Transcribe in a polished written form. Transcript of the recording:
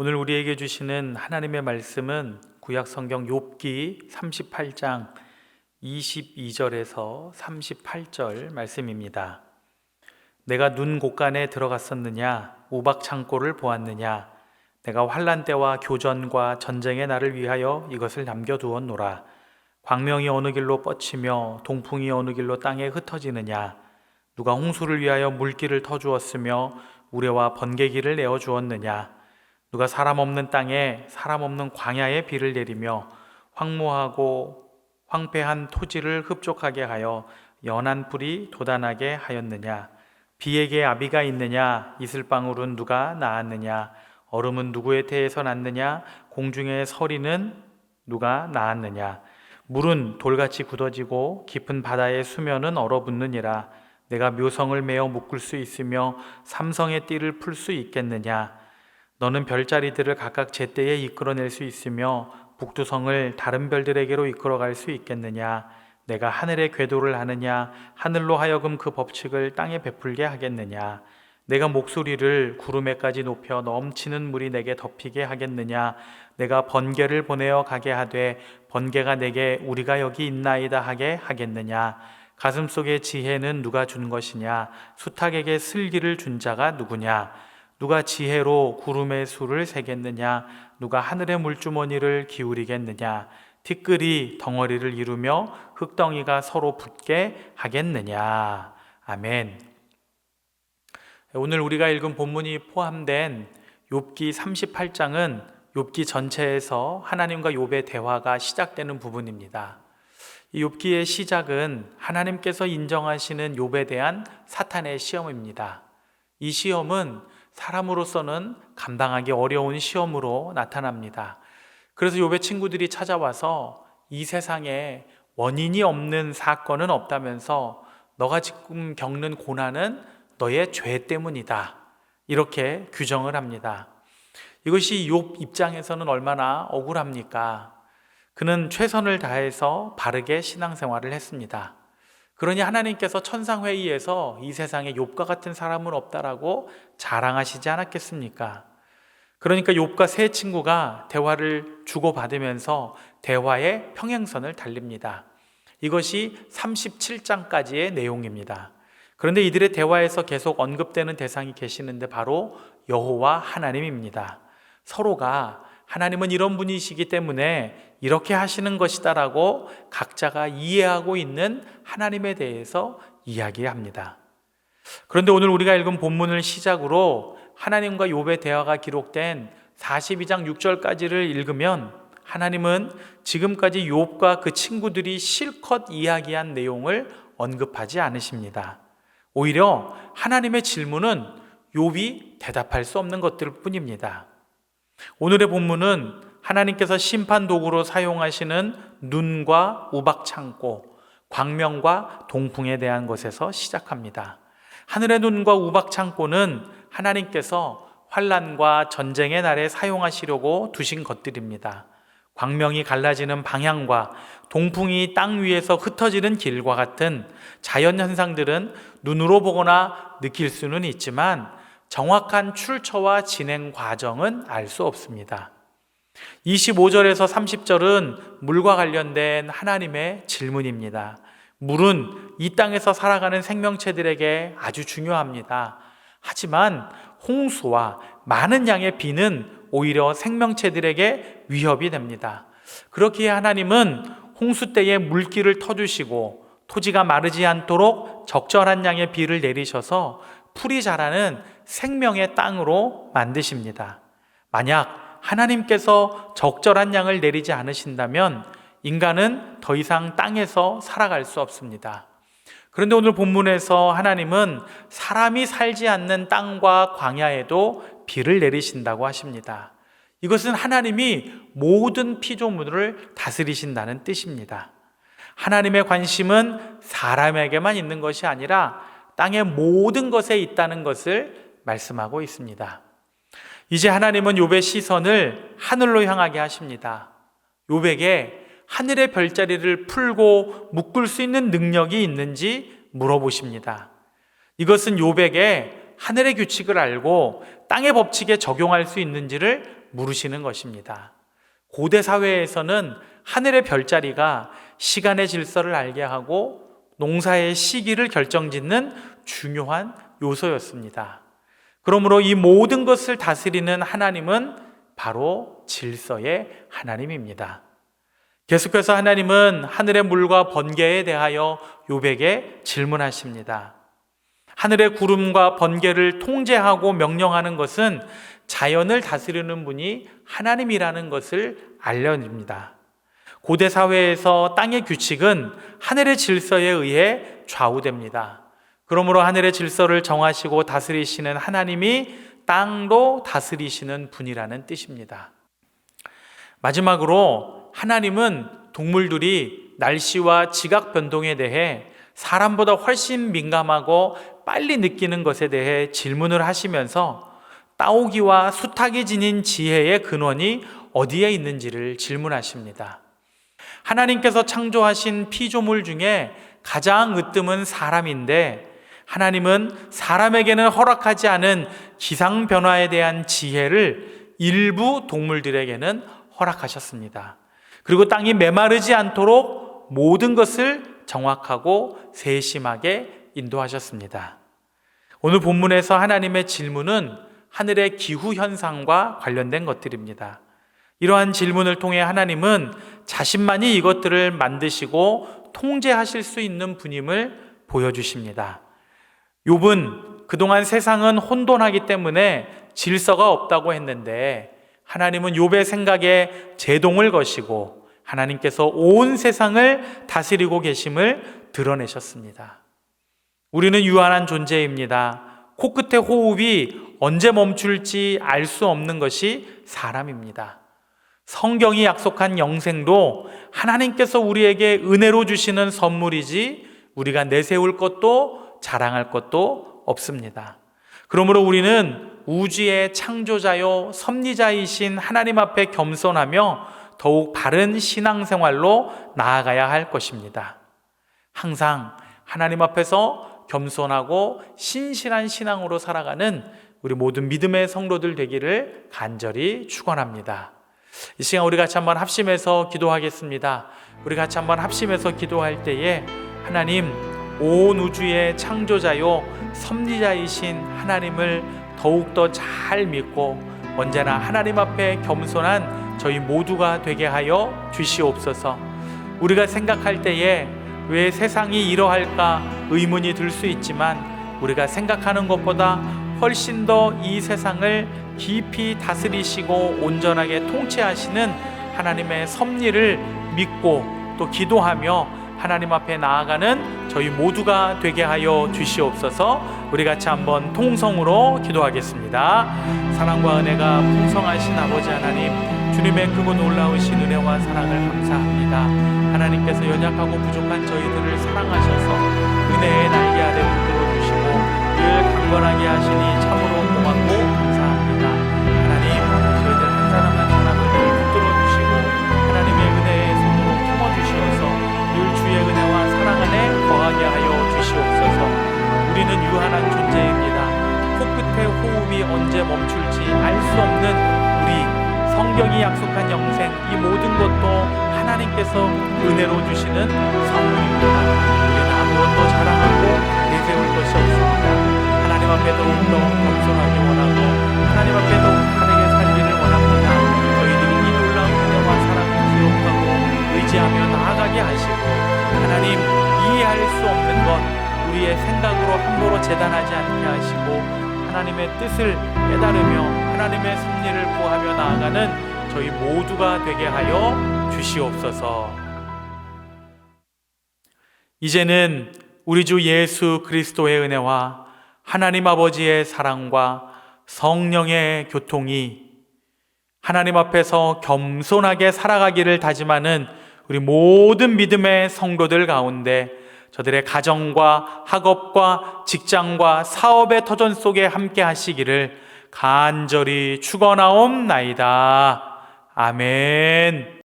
오늘 우리에게 주시는 하나님의 말씀은 구약 성경 욥기 38장 22절에서 38절 말씀입니다. 내가 눈 곳간에 들어갔었느냐, 우박 창고를 보았느냐, 내가 환난 때와 교전과 전쟁의 날을 위하여 이것을 남겨두었노라. 광명이 어느 길로 뻗치며 동풍이 어느 길로 땅에 흩어지느냐, 누가 홍수를 위하여 물길을 터주었으며 우레와 번개기를 내어주었느냐, 누가 사람 없는 땅에 사람 없는 광야에 비를 내리며 황무하고 황폐한 토지를 흡족하게 하여 연한 뿔이 돋아나게 하였느냐, 비에게 아비가 있느냐, 이슬방울은 누가 낳았느냐, 얼음은 누구의 태에서 났느냐, 공중의 서리는 누가 낳았느냐, 물은 돌같이 굳어지고 깊은 바다의 수면은 얼어붙느니라. 내가 묘성을 메어 묶을 수 있으며 삼성의 띠를 풀 수 있겠느냐. 너는 별자리들을 각각 제때에 이끌어낼 수 있으며 북두성을 다른 별들에게로 이끌어갈 수 있겠느냐. 내가 하늘의 궤도를 하느냐, 하늘로 하여금 그 법칙을 땅에 베풀게 하겠느냐. 내가 목소리를 구름에까지 높여 넘치는 물이 내게 덮이게 하겠느냐. 내가 번개를 보내어 가게 하되 번개가 내게 우리가 여기 있나이다 하게 하겠느냐. 가슴속의 지혜는 누가 준 것이냐, 수탉에게 슬기를 준 자가 누구냐. 누가 지혜로 구름의 수를 세겠느냐, 누가 하늘의 물주머니를 기울이겠느냐. 티끌이 덩어리를 이루며 흙덩이가 서로 붙게 하겠느냐. 아멘. 오늘 우리가 읽은 본문이 포함된 욥기 38장은 욥기 전체에서 하나님과 욥의 대화가 시작되는 부분입니다. 이 욥기의 시작은 하나님께서 인정하시는 욥에 대한 사탄의 시험입니다. 이 시험은 사람으로서는 감당하기 어려운 시험으로 나타납니다. 그래서 욥의 친구들이 찾아와서 이 세상에 원인이 없는 사건은 없다면서 너가 지금 겪는 고난은 너의 죄 때문이다, 이렇게 규정을 합니다. 이것이 욥 입장에서는 얼마나 억울합니까? 그는 최선을 다해서 바르게 신앙생활을 했습니다. 그러니 하나님께서 천상회의에서 이 세상에 욥과 같은 사람은 없다라고 자랑하시지 않았겠습니까? 그러니까 욥과 세 친구가 대화를 주고받으면서 대화의 평행선을 달립니다. 이것이 37장까지의 내용입니다. 그런데 이들의 대화에서 계속 언급되는 대상이 계시는데 바로 여호와 하나님입니다. 서로가 하나님은 이런 분이시기 때문에 이렇게 하시는 것이다라고 각자가 이해하고 있는 하나님에 대해서 이야기합니다. 그런데 오늘 우리가 읽은 본문을 시작으로 하나님과 욥의 대화가 기록된 42장 6절까지를 읽으면 하나님은 지금까지 욥과 그 친구들이 실컷 이야기한 내용을 언급하지 않으십니다. 오히려 하나님의 질문은 욥이 대답할 수 없는 것들 뿐입니다. 오늘의 본문은 하나님께서 심판 도구로 사용하시는 눈과 우박창고, 광명과 동풍에 대한 것에서 시작합니다. 하늘의 눈과 우박창고는 하나님께서 환난과 전쟁의 날에 사용하시려고 두신 것들입니다. 광명이 갈라지는 방향과 동풍이 땅 위에서 흩어지는 길과 같은 자연현상들은 눈으로 보거나 느낄 수는 있지만 정확한 출처와 진행 과정은 알 수 없습니다. 25절에서 30절은 물과 관련된 하나님의 질문입니다. 물은 이 땅에서 살아가는 생명체들에게 아주 중요합니다. 하지만 홍수와 많은 양의 비는 오히려 생명체들에게 위협이 됩니다. 그렇기에 하나님은 홍수 때에 물길을 터주시고 토지가 마르지 않도록 적절한 양의 비를 내리셔서 풀이 자라는 생명의 땅으로 만드십니다. 만약 하나님께서 적절한 양을 내리지 않으신다면 인간은 더 이상 땅에서 살아갈 수 없습니다. 그런데 오늘 본문에서 하나님은 사람이 살지 않는 땅과 광야에도 비를 내리신다고 하십니다. 이것은 하나님이 모든 피조물을 다스리신다는 뜻입니다. 하나님의 관심은 사람에게만 있는 것이 아니라 땅의 모든 것에 있다는 것을 말씀하고 있습니다. 이제 하나님은 욥의 시선을 하늘로 향하게 하십니다. 욥에게 하늘의 별자리를 풀고 묶을 수 있는 능력이 있는지 물어보십니다. 이것은 욥에게 하늘의 규칙을 알고 땅의 법칙에 적용할 수 있는지를 물으시는 것입니다. 고대 사회에서는 하늘의 별자리가 시간의 질서를 알게 하고 농사의 시기를 결정짓는 중요한 요소였습니다. 그러므로 이 모든 것을 다스리는 하나님은 바로 질서의 하나님입니다. 계속해서 하나님은 하늘의 물과 번개에 대하여 욥에게 질문하십니다. 하늘의 구름과 번개를 통제하고 명령하는 것은 자연을 다스리는 분이 하나님이라는 것을 알려줍니다. 고대 사회에서 땅의 규칙은 하늘의 질서에 의해 좌우됩니다. 그러므로 하늘의 질서를 정하시고 다스리시는 하나님이 땅도 다스리시는 분이라는 뜻입니다. 마지막으로 하나님은 동물들이 날씨와 지각 변동에 대해 사람보다 훨씬 민감하고 빨리 느끼는 것에 대해 질문을 하시면서 따오기와 수탉이 지닌 지혜의 근원이 어디에 있는지를 질문하십니다. 하나님께서 창조하신 피조물 중에 가장 으뜸은 사람인데 하나님은 사람에게는 허락하지 않은 기상 변화에 대한 지혜를 일부 동물들에게는 허락하셨습니다. 그리고 땅이 메마르지 않도록 모든 것을 정확하고 세심하게 인도하셨습니다. 오늘 본문에서 하나님의 질문은 하늘의 기후 현상과 관련된 것들입니다. 이러한 질문을 통해 하나님은 자신만이 이것들을 만드시고 통제하실 수 있는 분임을 보여주십니다. 욥은 그동안 세상은 혼돈하기 때문에 질서가 없다고 했는데 하나님은 욥의 생각에 제동을 거시고 하나님께서 온 세상을 다스리고 계심을 드러내셨습니다. 우리는 유한한 존재입니다. 코끝의 호흡이 언제 멈출지 알 수 없는 것이 사람입니다. 성경이 약속한 영생도 하나님께서 우리에게 은혜로 주시는 선물이지 우리가 내세울 것도 자랑할 것도 없습니다. 그러므로 우리는 우주의 창조자요 섭리자이신 하나님 앞에 겸손하며 더욱 바른 신앙생활로 나아가야 할 것입니다. 항상 하나님 앞에서 겸손하고 신실한 신앙으로 살아가는 우리 모든 믿음의 성도들 되기를 간절히 축원합니다. 이 시간 우리 같이 한번 합심해서 기도하겠습니다. 우리 같이 한번 합심해서 기도할 때에 하나님, 온 우주의 창조자요 섭리자이신 하나님을 더욱더 잘 믿고 언제나 하나님 앞에 겸손한 저희 모두가 되게 하여 주시옵소서. 우리가 생각할 때에 왜 세상이 이러할까 의문이 들 수 있지만 우리가 생각하는 것보다 훨씬 더 이 세상을 깊이 다스리시고 온전하게 통치하시는 하나님의 섭리를 믿고 또 기도하며 하나님 앞에 나아가는 저희 모두가 되게 하여 주시옵소서. 우리 같이 한번 통성으로 기도하겠습니다. 사랑과 은혜가 풍성하신 아버지 하나님, 주님의 크고 놀라우신 은혜와 사랑을 감사합니다. 하나님께서 연약하고 부족한 저희들을 사랑하셔서 은혜의 날개 아래 붙들어 주시고 늘 강건하게 하시니 참으로 고맙고 감사합니다. 하나님, 저희들 한 사람 한 사람을 늘 붙들어 주시고 하나님의 은혜의 손으로 품어 주시어서 늘 주의 은혜와 사랑 안에 거하게 하여 주시옵소서. 우리는 유한한 존재입니다. 코끝의 호흡이 언제 멈출지 알 수 없는 우리, 성경이 약속한 영생, 이 모든 것도 하나님께서 은혜로 주시는 선물입니다. 우리는 아무것도 자랑하고 내세울 것이 없습니다. 하나님 앞에 더욱더 겸손하기 원하고 하나님 앞에 더욱 바르게 살기를 원합니다. 저희들이 이 놀라운 은혜와 사랑을 기억하고 의지하며 나아가게 하시고 하나님, 이해할 수 없는 것 우리의 생각으로 함부로 재단하지 않게 하시고 하나님의 뜻을 깨달으며 하나님의 섭리를 구하며 나아가는 저희 모두가 되게 하여 주시옵소서. 이제는 우리 주 예수 그리스도의 은혜와 하나님 아버지의 사랑과 성령의 교통이 하나님 앞에서 겸손하게 살아가기를 다짐하는 우리 모든 믿음의 성도들 가운데 저들의 가정과 학업과 직장과 사업의 터전 속에 함께 하시기를 간절히 축원하옵나이다. 아멘.